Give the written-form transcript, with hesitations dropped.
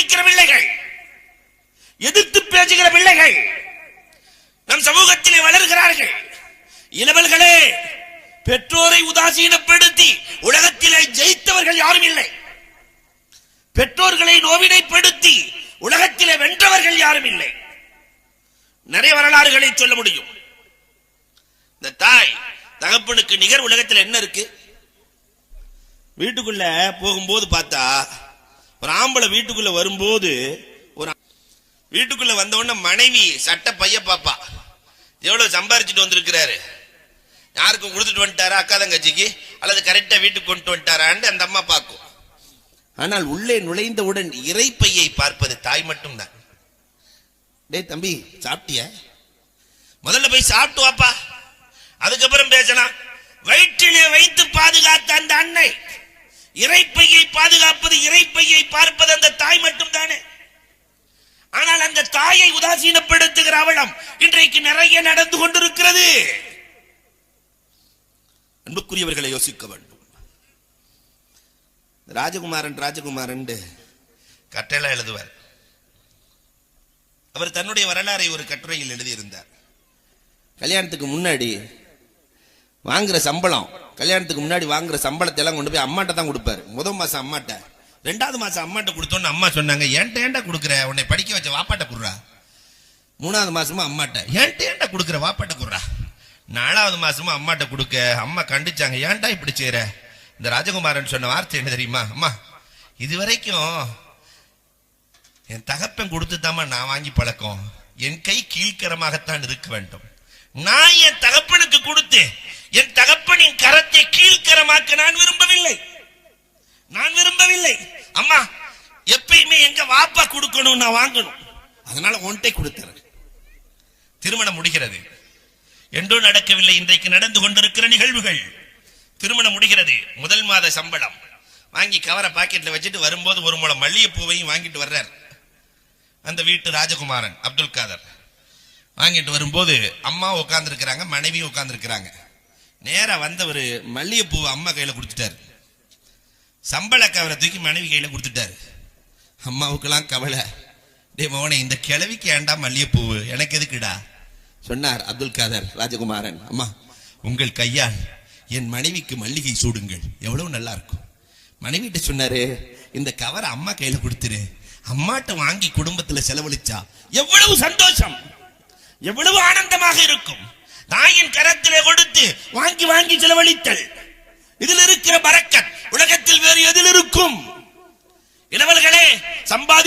பிள்ளைகள், எதிர்த்து பேசுகிற பிள்ளைகள் நம் சமூகத்திலே வளர்கிறார்கள். இளவல்களே, பெற்றோரை உதாசீனப்படுத்தி உலகத்திலே ஜெயித்தவர்கள் யாரும் இல்லை. பெற்றோர்களை நோவினைப்படுத்தி உலகத்திலே வென்றவர்கள் யாரும் இல்லை. நிறைய வரலாறுகளை சொல்ல முடியும். இந்த தாய் தகப்பனுக்கு நிகர் உலகத்தில் என்ன இருக்கு? வீட்டுக்குள்ள போகும்போது பார்த்தா, ஒரு ஆம்பளை வீட்டுக்குள்ள வரும்போது, ஒரு வீட்டுக்குள்ள வந்தவொடனே மனைவி சட்ட பைய பாப்பா, எவ்வளவு சம்பாரிச்சுட்டு வந்திருக்கிறாரு, யாருக்கும் கொடுத்துட்டு வந்துட்டாரா, அக்கா தங்கச்சிக்கு, அல்லது கரெக்டா வீட்டுக்கு கொண்டு வந்துட்டாரான்னு அந்த அம்மா பார்க்கும். ஆனால் உள்ளே நுழைந்தவுடன் இறைப்பையை பார்ப்பது தாய் மட்டும்தான். டேய் தம்பி, சாப்பிட்டிய? முதல்ல போய் சாப்பிட்டு வாப்பா, அதுக்கப்புறம் பேசலாம். வயிற்றிலே வைத்து பாதுகாத்த அந்த அன்னை இறைப்பையை பாதுகாப்பது, இறைப்பையை பார்ப்பது அந்த தாய் மட்டும் தானே. ஆனால் அந்த தாயை உதாசீனப்படுத்துகிற அவலம் இன்றைக்கு நிறைய நடந்து கொண்டிருக்கிறது. அன்புக்குரியவர்களை யோசிக்க வேண்டும். ராஜகுமாரன் கட்டளை எழுதுவார். அவர் தன்னுடைய வரலாறை ஒரு கட்டுரையில் எழுதியிருந்தார். கல்யாணத்துக்கு முன்னாடி வாங்குற சம்பளம், கல்யாணத்துக்கு முன்னாடி வாங்குற சம்பளத்தை எல்லாம் கொண்டு போய் அம்மாட்ட தான் கொடுப்பாரு. முதல் மாசம் அம்மாட்ட, 2வது மாசம் அம்மாட்ட கொடுத்தோன்னு அம்மா சொன்னாங்க, ஏன்டா கொடுக்குற, உன்னை படிக்க வச்ச வாப்பாட்ட குடுறா. 3வது மாசமா அம்மாட்ட, ஏன்டா கொடுக்குற, வாப்பாட்ட குடுறா. 4வது மாசமா அம்மாட்ட கொடுக்க அம்மா கண்டிச்சாங்க, ஏன்டா இப்படி செய்யற. இந்த ராஜகுமாரன் சொன்ன வார்த்தை என்ன தெரியுமா? அம்மா, இதுவரைக்கும் என் தகப்பன் கொடுத்துதாம்மா நான் வாங்கி பழக்கம், என் கை கீழ்கரமாகத்தான் இருக்க வேண்டும். நான் என் தகப்பனுக்கு கொடுத்து என் தகப்பனின் கரத்தை கீழ்கரமாக்க நான் விரும்பவில்லை. அம்மா, எப்பயுமே எங்க வாப்பா கொடுக்கணும், நான் வாங்கணும், அதனால ஒன்றை கொடுத்தேன். திருமணம் முடிகிறது. என்றோ நடக்கவில்லை, இன்றைக்கு நடந்து கொண்டிருக்கிற நிகழ்வுகள். திருமணம் முடிகிறது. முதல் மாத சம்பளம் வாங்கி கவரை பாக்கெட்ல வச்சுட்டு வரும்போது ஒரு முளம் மல்லிகைப்பூவையும் வாங்கிட்டு வர்றார் அந்த வீட்டு ராஜகுமாரன் அப்துல் காதர். வாங்கிட்டு வரும்போது அம்மா உட்கார்ந்து இருக்கிறாங்க, மனைவி உட்கார்ந்து இருக்கிறாங்க. நேரா வந்தவர் மல்லிகைப்பூவை அம்மா கையில கொடுத்துட்டாரு. சம்பள கவரை தூக்கி மனைவி கையில கொடுத்துட்டாரு. அம்மாவுக்கெல்லாம் கவலை, டே மோனே, இந்த கிழவிக்கு ஏண்டா மல்லிகைப்பூவு, எனக்கு எதுக்குடா சொன்னார் அப்துல் காதர் ராஜகுமாரன். அம்மா, உங்கள் கையால் என் மனைவிக்கு மல்லிகை சூடுங்கள், எவ்வளவு நல்லா இருக்கும். மனைவிட்ட சொன்னாரு, இந்த கவரை அம்மா கையில கொடுத்துரு, அம்மாட்ட வாங்கி குடும்பத்துல செலவழிச்சா எவ்வளவு சந்தோஷம், எவ்வளவு ஆனந்தமாக இருக்கும். தாயின் கரத்திலே கொடுத்து வாங்கி வாங்கி செலவழித்தல், இதில் இருக்கிற பரக்கத் உலகத்தில் வேறு எதில் இருக்கும்? இளவல்களே, சம்பாதி